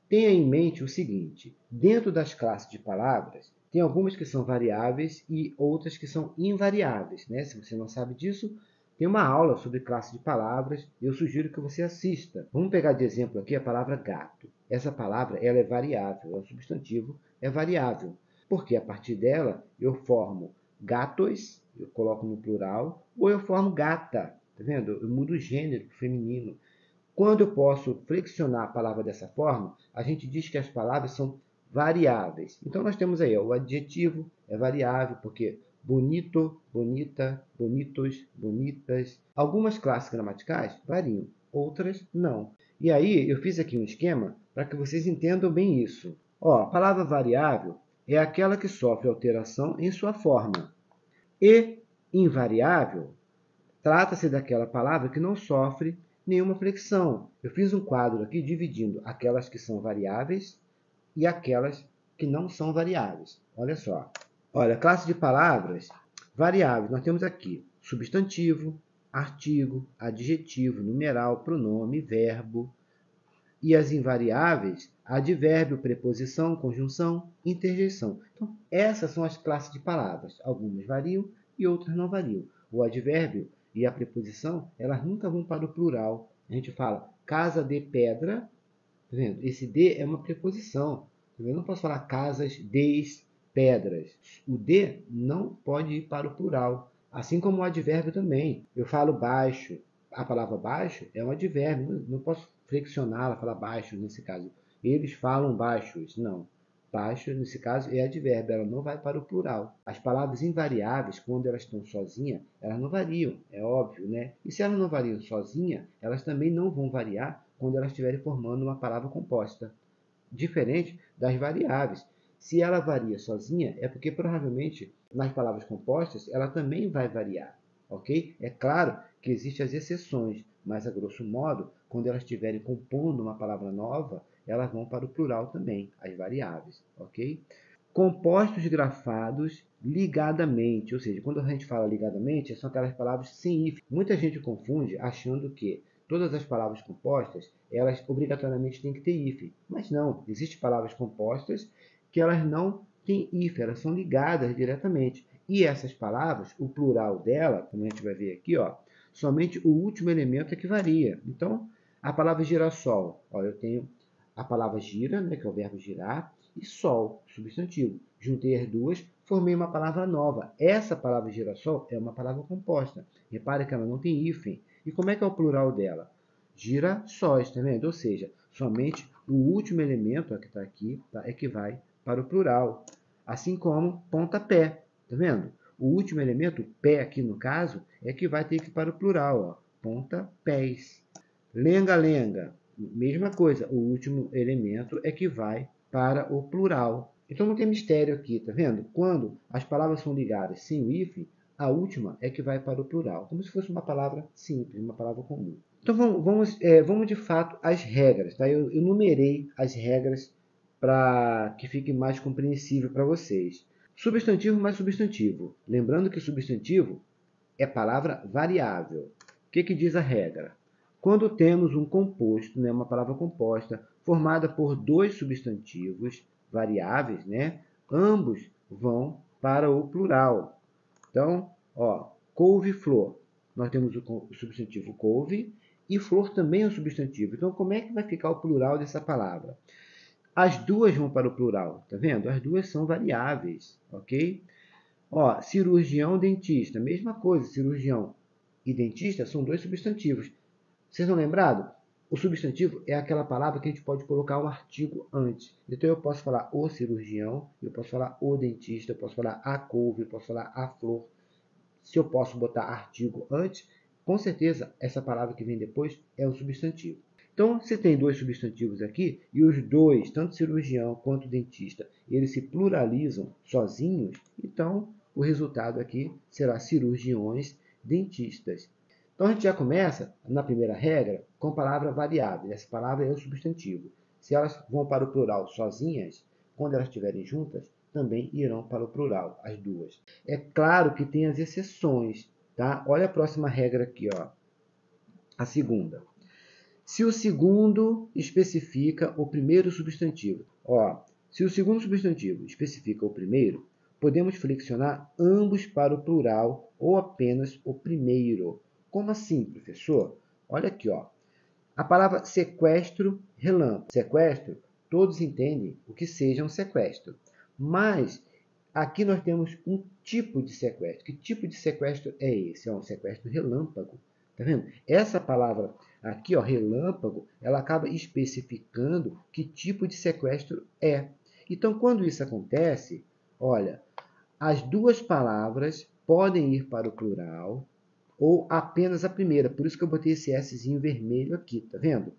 Tenha em mente o seguinte, dentro das classes de palavras, tem algumas que são variáveis e outras que são invariáveis, né? Se você não sabe disso, tem uma aula sobre classe de palavras, eu sugiro que você assista. Vamos pegar de exemplo aqui a palavra gato. Essa palavra ela é variável, é um substantivo, é variável, porque a partir dela eu formo gatos, eu coloco no plural, ou eu formo gata, tá vendo? Eu mudo o gênero para o feminino. Quando eu posso flexionar a palavra dessa forma, a gente diz que as palavras são variáveis. Então, nós temos aí o adjetivo é variável, porque bonito, bonita, bonitos, bonitas. Algumas classes gramaticais variam, outras não. E aí, eu fiz aqui um esquema para que vocês entendam bem isso. A palavra variável é aquela que sofre alteração em sua forma. E invariável trata-se daquela palavra que não sofre nenhuma flexão. Eu fiz um quadro aqui dividindo aquelas que são variáveis e aquelas que não são variáveis. Olha só. Olha, classe de palavras variáveis. Nós temos aqui substantivo, artigo, adjetivo, numeral, pronome, verbo. E as invariáveis, advérbio, preposição, conjunção, interjeição. Então, essas são as classes de palavras. Algumas variam e outras não variam. O advérbio e a preposição, elas nunca vão para o plural. A gente fala casa de pedra, tá vendo? Esse de é uma preposição. Eu não posso falar casas de pedras. O de não pode ir para o plural. Assim como o advérbio também. Eu falo baixo. A palavra baixo é um advérbio. Não posso flexioná-la, falar baixo nesse caso. Eles falam baixos. Não. Baixo, nesse caso, é advérbio, ela não vai para o plural. As palavras invariáveis, quando elas estão sozinhas, elas não variam, é óbvio, né? E se elas não variam sozinhas, elas também não vão variar quando elas estiverem formando uma palavra composta. Diferente das variáveis. Se ela varia sozinha, é porque provavelmente nas palavras compostas ela também vai variar, ok? É claro que existem as exceções, mas a grosso modo, quando elas estiverem compondo uma palavra nova, elas vão para o plural também, as variáveis, ok? Compostos grafados ligadamente, ou seja, quando a gente fala ligadamente, são aquelas palavras sem hífen. Muita gente confunde achando que todas as palavras compostas, elas obrigatoriamente têm que ter hífen. Mas não, existem palavras compostas que elas não têm hífen, elas são ligadas diretamente. E essas palavras, o plural dela, como a gente vai ver aqui, somente o último elemento é que varia. Então, a palavra girassol, eu tenho a palavra gira, né, que é o verbo girar, e sol, substantivo. Juntei as duas, formei uma palavra nova. Essa palavra girassol é uma palavra composta. Repare que ela não tem hífen. E como é que é o plural dela? Girassóis, tá vendo? Ou seja, somente o último elemento que está aqui é que vai para o plural. Assim como pontapé, tá vendo? O último elemento, pé aqui no caso, é que vai ter que ir para o plural, pontapés. Lenga-lenga, mesma coisa, o último elemento é que vai para o plural. Então não tem mistério aqui, tá vendo? Quando as palavras são ligadas sem o hífen, a última é que vai para o plural, como se fosse uma palavra simples, uma palavra comum. Então vamos de fato às regras, tá? Eu numerei as regras para que fique mais compreensível para vocês. Substantivo mais substantivo. Lembrando que substantivo é palavra variável. O que diz a regra? Quando temos um composto, né, uma palavra composta, formada por dois substantivos variáveis, né, ambos vão para o plural. Então, couve-flor. Nós temos o substantivo couve e flor também é um substantivo. Então, como é que vai ficar o plural dessa palavra? As duas vão para o plural, tá vendo? As duas são variáveis, ok? Cirurgião, dentista, mesma coisa, cirurgião e dentista são dois substantivos. Vocês estão lembrados? O substantivo é aquela palavra que a gente pode colocar o artigo antes. Então eu posso falar o cirurgião, eu posso falar o dentista, eu posso falar a couve, eu posso falar a flor. Se eu posso botar artigo antes, com certeza essa palavra que vem depois é um substantivo. Então, se tem dois substantivos aqui, e os dois, tanto cirurgião quanto dentista, eles se pluralizam sozinhos, então o resultado aqui será cirurgiões, dentistas. Então, a gente já começa, na primeira regra, com a palavra variável. Essa palavra é o substantivo. Se elas vão para o plural sozinhas, quando elas estiverem juntas, também irão para o plural, as duas. É claro que tem as exceções, tá? Olha a próxima regra aqui, a segunda. se o segundo especifica o primeiro substantivo. Se o segundo substantivo especifica o primeiro, podemos flexionar ambos para o plural ou apenas o primeiro. Como assim, professor? Olha aqui, a palavra sequestro, relâmpago. Sequestro, todos entendem o que seja um sequestro. Mas aqui nós temos um tipo de sequestro. Que tipo de sequestro é esse? É um sequestro relâmpago. Tá vendo? Essa palavra aqui, relâmpago, ela acaba especificando que tipo de sequestro é. Então, quando isso acontece, olha, as duas palavras podem ir para o plural ou apenas a primeira. Por isso que eu botei esse Szinho vermelho aqui, tá vendo?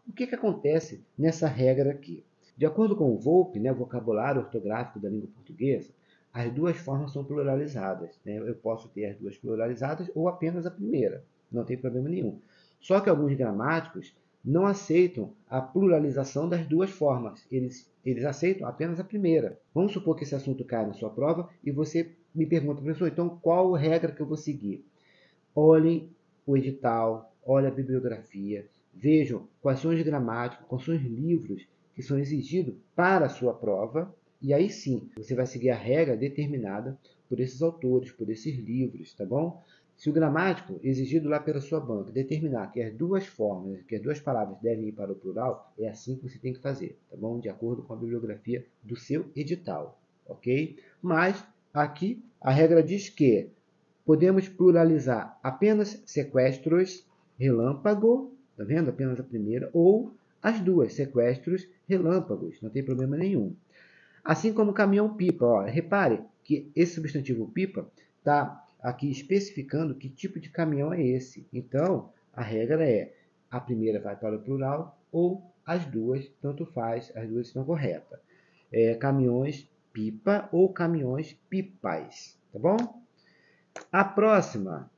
O que acontece nessa regra aqui? De acordo com o Volpe, né, vocabulário ortográfico da língua portuguesa, as duas formas são pluralizadas. Né? Eu posso ter as duas pluralizadas ou apenas a primeira. Não tem problema nenhum. Só que alguns gramáticos não aceitam a pluralização das duas formas. Eles aceitam apenas a primeira. Vamos supor que esse assunto caia na sua prova e você me pergunta, professor, então qual regra que eu vou seguir? Olhem o edital, olhem a bibliografia, vejam quais são os gramáticos, quais são os livros que são exigidos para a sua prova, e aí sim, você vai seguir a regra determinada por esses autores, por esses livros, tá bom? Se o gramático exigido lá pela sua banca determinar que as duas formas, que as duas palavras devem ir para o plural, é assim que você tem que fazer, tá bom? De acordo com a bibliografia do seu edital, ok? Mas aqui a regra diz que podemos pluralizar apenas sequestros relâmpago, tá vendo? Apenas a primeira, ou as duas, sequestros relâmpagos, não tem problema nenhum. Assim como caminhão-pipa, repare que esse substantivo pipa está aqui especificando que tipo de caminhão é esse. Então, a regra é a primeira vai para o plural ou as duas, tanto faz, as duas estão corretas. Caminhões pipa ou caminhões pipas, tá bom? A próxima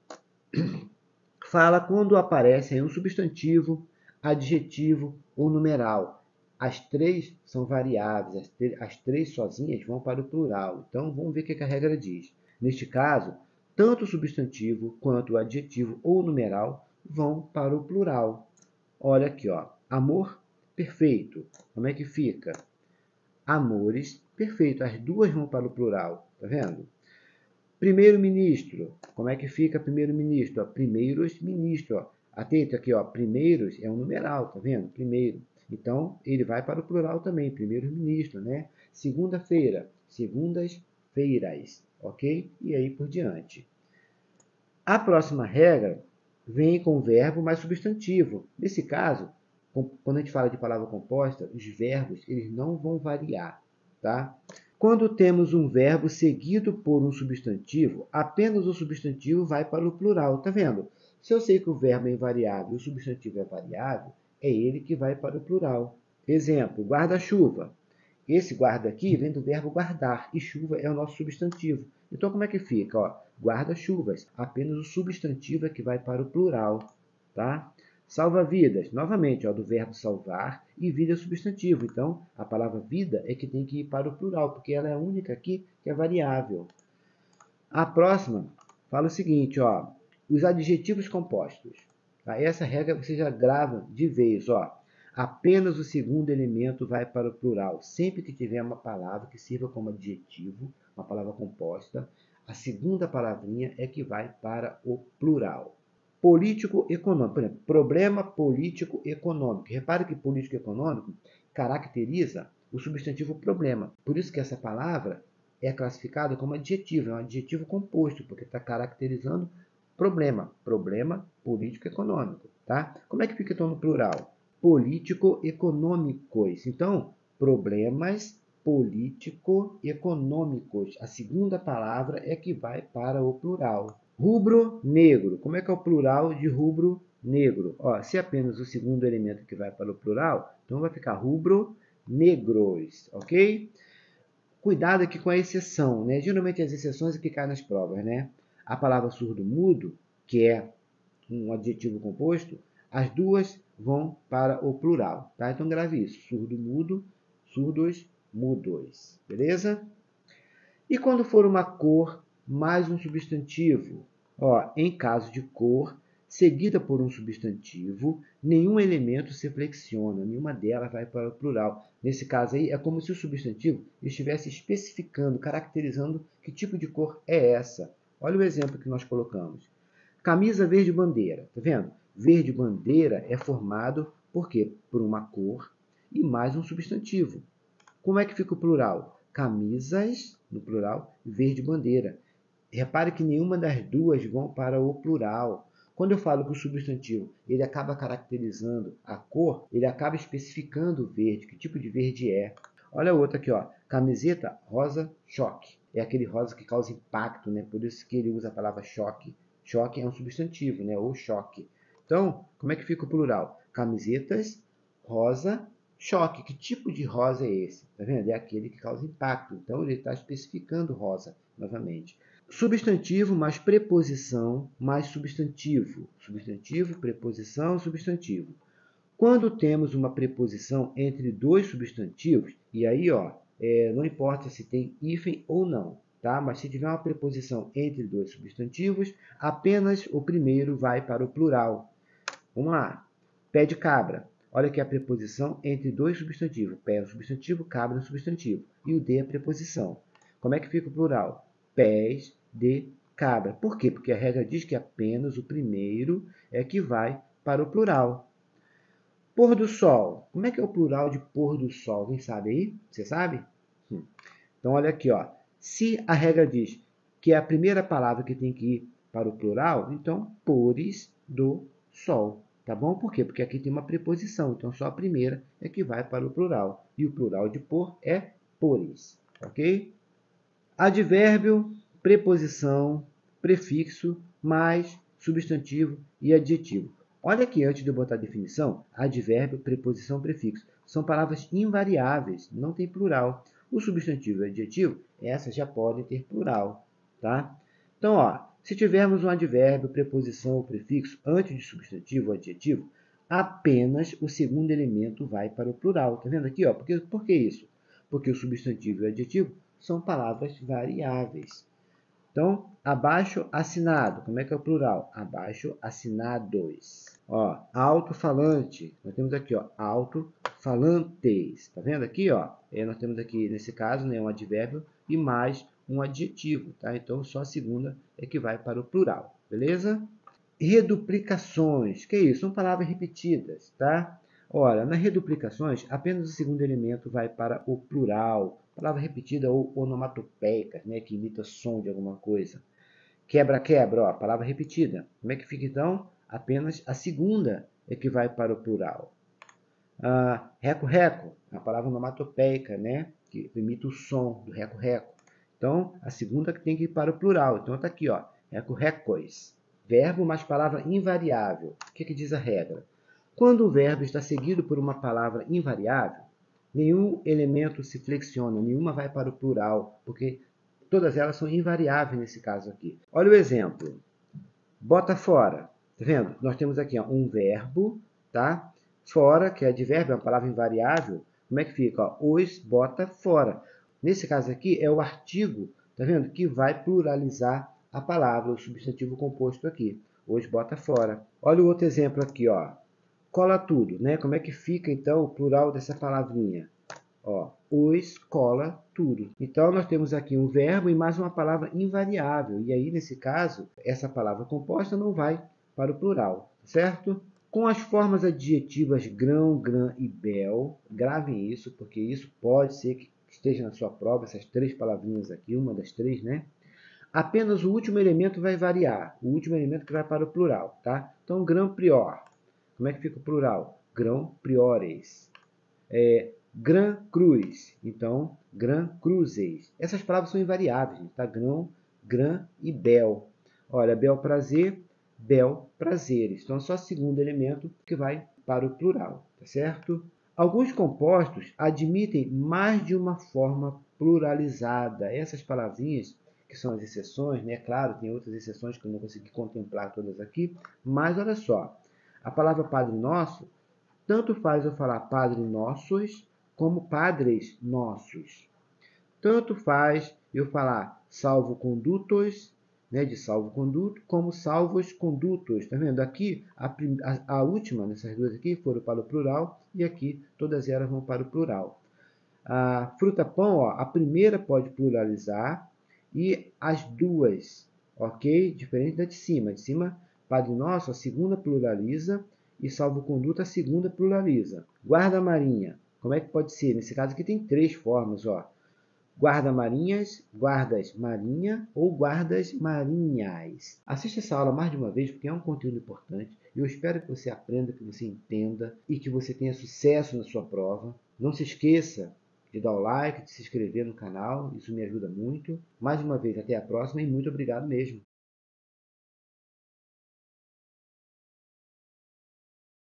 fala quando aparece um substantivo, adjetivo ou numeral. As três são variáveis, as três sozinhas vão para o plural. Então, vamos ver o que a regra diz. Neste caso, tanto o substantivo quanto o adjetivo ou numeral vão para o plural. Olha aqui, amor perfeito. Como é que fica? Amores perfeito. As duas vão para o plural, tá vendo? Primeiro-ministro. Como é que fica primeiro-ministro? Primeiros-ministro. Atento aqui, primeiros é um numeral, tá vendo? Primeiro. Então, ele vai para o plural também, primeiros-ministro, né? Segunda-feira, segundas-feiras, ok? E aí por diante. A próxima regra vem com verbo mais substantivo. Nesse caso, quando a gente fala de palavra composta, os verbos eles não vão variar, tá? Quando temos um verbo seguido por um substantivo, apenas o substantivo vai para o plural, tá vendo? Se eu sei que o verbo é invariável e o substantivo é variável, é ele que vai para o plural. Exemplo, guarda-chuva. Esse guarda aqui vem do verbo guardar e chuva é o nosso substantivo. Então, como é que fica? Guarda-chuvas. Apenas o substantivo é que vai para o plural, tá? Salva-vidas, novamente, do verbo salvar e vida é substantivo. Então, a palavra vida é que tem que ir para o plural, porque ela é a única aqui que é variável. A próxima fala o seguinte, os adjetivos compostos. Tá? Essa regra você já grava de vez, Apenas o segundo elemento vai para o plural. Sempre que tiver uma palavra que sirva como adjetivo, uma palavra composta, a segunda palavrinha é que vai para o plural. Político-econômico. Por exemplo, problema político-econômico. Repare que político-econômico caracteriza o substantivo problema. Por isso que essa palavra é classificada como adjetivo. É um adjetivo composto, porque está caracterizando problema. Problema político-econômico. Tá? Como é que fica então no plural? Político-econômicos. Então, problemas político-econômicos. A segunda palavra é que vai para o plural. Rubro-negro. Como é que é o plural de rubro-negro? Se apenas o segundo elemento que vai para o plural, então vai ficar rubro-negros, ok? Cuidado aqui com a exceção, né? Geralmente as exceções é que caem nas provas, né? A palavra surdo-mudo, que é um adjetivo composto, as duas vão para o plural, tá? Então grave isso, surdo-mudo, surdos-mudos, beleza? E quando for uma cor mais um substantivo, em caso de cor, seguida por um substantivo, nenhum elemento se flexiona, nenhuma delas vai para o plural. Nesse caso aí, é como se o substantivo estivesse especificando, caracterizando que tipo de cor é essa. Olha o exemplo que nós colocamos. Camisa verde bandeira, tá vendo? Verde bandeira é formado por quê? Por uma cor e mais um substantivo. Como é que fica o plural? Camisas, no plural, verde bandeira. Repare que nenhuma das duas vão para o plural. Quando eu falo que o substantivo ele acaba caracterizando a cor, ele acaba especificando o verde, que tipo de verde é. Olha a outra aqui, ó. Camiseta rosa choque. É aquele rosa que causa impacto, né? Por isso que ele usa a palavra choque. Choque é um substantivo, né? Ou choque. Então, como é que fica o plural? Camisetas rosa choque. Que tipo de rosa é esse? Tá vendo? É aquele que causa impacto. Então, ele está especificando rosa, novamente. Substantivo mais preposição mais substantivo. Substantivo, preposição, substantivo. Quando temos uma preposição entre dois substantivos, e aí, ó, não importa se tem hífen ou não, tá? Mas se tiver uma preposição entre dois substantivos, apenas o primeiro vai para o plural. Vamos lá. Pé de cabra. Olha aqui a preposição entre dois substantivos. Pé é um substantivo, cabra é um substantivo. E o de é a preposição. Como é que fica o plural? Pés de cabra. Por quê? Porque a regra diz que apenas o primeiro é que vai para o plural. Pôr do sol. Como é que é o plural de pôr do sol? Alguém sabe aí? Você sabe? Então, olha aqui, ó. Se a regra diz que é a primeira palavra que tem que ir para o plural, então, pores do sol. Tá bom? Por quê? Porque aqui tem uma preposição, então só a primeira é que vai para o plural. E o plural de pôr é pores. Ok? Advérbio, preposição, prefixo, mais substantivo e adjetivo. Olha aqui, antes de eu botar a definição, advérbio, preposição, prefixo. São palavras invariáveis, não tem plural. O substantivo e o adjetivo, essas já podem ter plural, tá? Então, ó, se tivermos um advérbio, preposição ou prefixo antes de substantivo ou adjetivo, apenas o segundo elemento vai para o plural. Tá vendo aqui, ó? Por que isso? Porque o substantivo e o adjetivo são palavras variáveis. Então, abaixo assinado. Como é que é o plural? Abaixo assinados. Ó, alto-falante. Nós temos aqui, ó, alto-falantes. Tá vendo aqui, ó? Nós temos aqui, nesse caso, né, um advérbio e mais um adjetivo, tá? Então, só a segunda é que vai para o plural, beleza? Reduplicações. Que isso? São palavras repetidas, tá? Ora, nas reduplicações, apenas o segundo elemento vai para o plural. Palavra repetida ou onomatopeica, né, que imita som de alguma coisa. Quebra-quebra, ó, palavra repetida. Como é que fica, então? Apenas a segunda é que vai para o plural. Reco-reco, a palavra onomatopeica, né, que imita o som do reco-reco. Então, a segunda que tem que ir para o plural. Então, está aqui, ó, reco-recos. Verbo mais palavra invariável. O que diz a regra? Quando o verbo está seguido por uma palavra invariável, nenhum elemento se flexiona, nenhuma vai para o plural, porque todas elas são invariáveis nesse caso aqui. Olha o exemplo. Bota fora. Tá vendo? Nós temos aqui, ó, um verbo, tá? Fora, que é advérbio, é uma palavra invariável. Como é que fica? Ó, os bota fora. Nesse caso aqui, é o artigo, tá vendo? Que vai pluralizar a palavra, o substantivo composto aqui. Os bota fora. Olha o outro exemplo aqui, ó. Cola tudo, né? Como é que fica, então, o plural dessa palavrinha? Ó, os cola tudo. Então, nós temos aqui um verbo e mais uma palavra invariável. E aí, nesse caso, essa palavra composta não vai para o plural, certo? Com as formas adjetivas grão, grã e bel, gravem isso, porque isso pode ser que esteja na sua prova, essas três palavrinhas aqui, uma das três, né? Apenas o último elemento vai variar, o último elemento que vai para o plural, tá? Então, grão prior. Como é que fica o plural? Grão priores. Gran cruz. Então, gran cruzes. Essas palavras são invariáveis, tá? Grão, gran e bel. Olha, bel prazer, bel prazeres. Então, é só o segundo elemento que vai para o plural, tá certo? Alguns compostos admitem mais de uma forma pluralizada. Essas palavrinhas, que são as exceções, né? Claro, tem outras exceções que eu não consegui contemplar todas aqui, mas olha só. A palavra Padre Nosso, tanto faz eu falar Padre Nossos, como Padres Nossos. Tanto faz eu falar salvo-condutos né, de salvo-conduto, como salvos-condutos. Está vendo? Aqui, a última, nessas duas aqui, foram para o plural, e aqui todas elas vão para o plural. A fruta-pão, ó, a primeira pode pluralizar, e as duas, ok? Diferente da de cima. De cima, Padre Nosso, a segunda pluraliza, e salvo-conduto, a segunda pluraliza. Guarda-marinha, como é que pode ser? Nesse caso aqui tem três formas, ó. Guarda-marinhas, guardas-marinha ou guardas-marinhas. Assista essa aula mais de uma vez, porque é um conteúdo importante. Eu espero que você aprenda, que você entenda e que você tenha sucesso na sua prova. Não se esqueça de dar o like, de se inscrever no canal, isso me ajuda muito. Mais uma vez, até a próxima e muito obrigado mesmo.